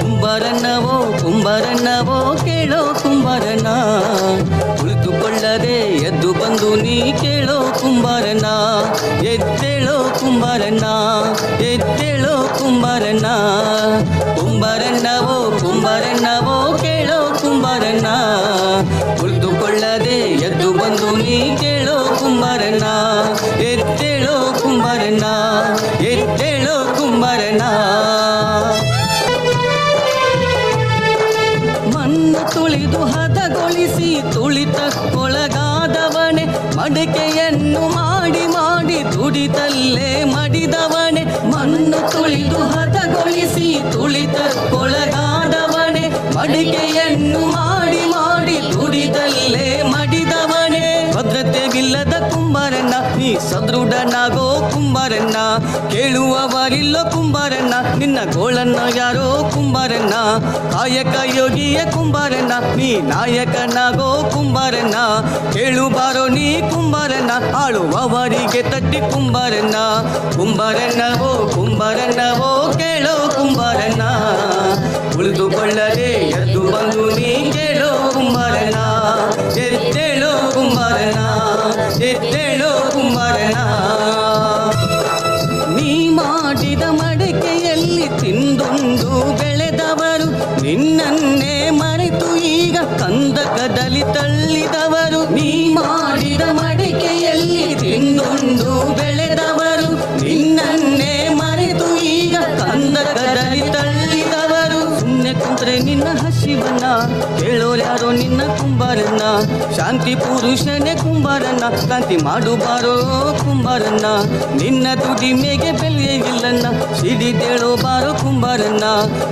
ಕುಂಬಾರಣ್ಣವೋ ಕುಂಬಾರಣ್ಣವೋ ಕೇಳೋ ಕುಂಬಾರಣ್ಣ, ಕುಳಿತುಕೊಳ್ಳದೆ ಎದ್ದು ಬಂದು ನೀ ಕೇಳೋ ಕುಂಬಾರಣ್ಣ. ಎದ್ದೇಳೋ ಕುಂಬಾರಣ್ಣ, ಎದ್ದೇಳೋ ಕುಂಬಾರಣ್ಣ. ಕುಂಬಾರಣ್ಣವೋ ಕುಂಬಾರಣ್ಣವೋ ಕೇಳೋ ಕುಂಬಾರಣ್ಣ, ಕುಳಿತುಕೊಳ್ಳದೆ ಎದ್ದು ಬಂದು ನೀ ಕೇಳೋ ಕುಂಬಾರಣ್ಣ. ಎದ್ದೇಳೋ ಕುಂಬಾರಣ್ಣ, ಎದ್ದೇಳೋ ಕುಂಬಾರಣ್ಣ. ಮಣ್ಣು ತುಳಿದು ಹದಗೊಳಿಸಿ ತುಳಿತಕ್ಕೊಳಗಾದವನೆ, ಮಡಿಕೆಯನ್ನು ಮಾಡಿ ಮಾಡಿ ದುಡಿದಲ್ಲೇ ಮಡಿದವನೆ. ಮಣ್ಣು ತುಳಿದು ಹದಗೊಳಿಸಿ ತುಳಿತಕ್ಕೊಳಗಾದವನೆ, ಮಡಿಕೆಯನ್ನು ಮಾಡಿ ಮಾಡಿ ದುಡಿದಲ್ಲೇ ಮಡಿದವನೆ. ಭದ್ರತೆವಿಲ್ಲದ ಕುಂಬಾರಣ್ಣ, ನೀ ಸದೃಢನಾಗೋ ಕುಂಬಾರಣ್ಣ. ಕೇಳುವವರಿಲ್ಲೋ ಕುಂಬಾರಣ್ಣ, ನಿನ್ನ ಗೋಳನ್ನ ಯಾರೋ ಕುಂಬಾರಣ್ಣ. ಕಾಯಕ ಯೋಗಿಯ ಕುಂಬಾರಣ್ಣ, ನೀ ನಾಯಕನಾಗೋ ಕುಂಬಾರಣ್ಣ. ಕೇಳುಬಾರೋ ನೀ ಕುಂಬಾರಣ್ಣ, ಆಳುವವರಿಗೆ ತಟ್ಟಿ ಕುಂಬಾರಣ್ಣ. ಕುಂಬಾರಣ್ಣವೋ ಕುಂಬಾರಣ್ಣವೋ ಕೇಳೋ ಕುಂಬಾರಣ್ಣ, ಉಳಿದುಕೊಳ್ಳದೆ ಎದ್ದು ಬಂದು ನೀ ಕೇಳೋ ಕುಂಬಾರಣ್ಣ. ಎದ್ದೇಳೋ ಕುಂಬಾರಣ್ಣ, ಎದ್ದೇಳೋ ಕುಂಬಾರಣ್ಣ. ನೀ ಮಾಡಿದ ಮಡಿಕೆಯಲ್ಲಿ ತಿಂದುಂಡು ಬೆಳೆದವರು, ನಿನ್ನನ್ನೇ ಮರೆತು ಈಗ ಕಂದಕದಲ್ಲಿ ತಳ್ಳಿದವರು. ನೀ ಮಾಡಿದ ಮಡಿಕೆಯಲ್ಲಿ ತಿಂದುಂಡು ಬೆಳೆದವರು, ನಿನ್ನನ್ನೇ ಮರೆತು ಈಗ ಕಂದಕದಲ್ಲಿ ತಳ್ಳಿದವರು. ಸುಮ್ಮನೆ ಕುಂತ್ರೆ ನಿನ್ನ ಹಸಿವನ್ನ ಕೇಳೋರ್ಯಾರೋ ನಿನ್ನ ಕುಂಬಾರಣ್ಣ. ಶಾಂತಿ ಪುರುಷನೇ ಕುಂಬಾರಣ್ಣ, ಕ್ರಾಂತಿ ಮಾಡುಬಾರೋ ಕುಂಬಾರಣ್ಣ. ನಿನ್ನ ದುಡಿಮೆಗೆ ಬೆಲೆ ಇಲ್ಲಣ್ಣ, ಸಿಡಿದೇಳೋ ಬಾರೋ ಕುಂಬಾರಣ್ಣ.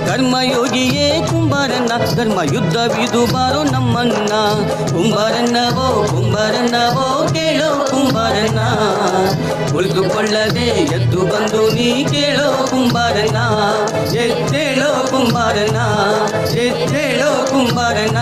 ಕರ್ಮಯೋಗಿಯೇ ಕುಂಬಾರಣ್ಣ, ಧರ್ಮ ಯುದ್ಧವಿದು ಬಾರೋ ನಮ್ಮಣ್ಣ. ಕುಂಬಾರಣ್ಣವೋ ಕುಂಬಾರಣ್ಣವೋ ಕೇಳೋ ಕುಂಬಾರಣ್ಣ, ಕುಳಿತುಕೊಳ್ಳದೆ ಎದ್ದು ಬಂದು ನೀ ಕೇಳೋ ಕುಂಬಾರಣ್ಣ. ಎದ್ದೇಳೋ ಕುಂಬಾರಣ್ಣ, ಎದ್ದೇಳೋ ಕುಂಬಾರಣ್ಣ.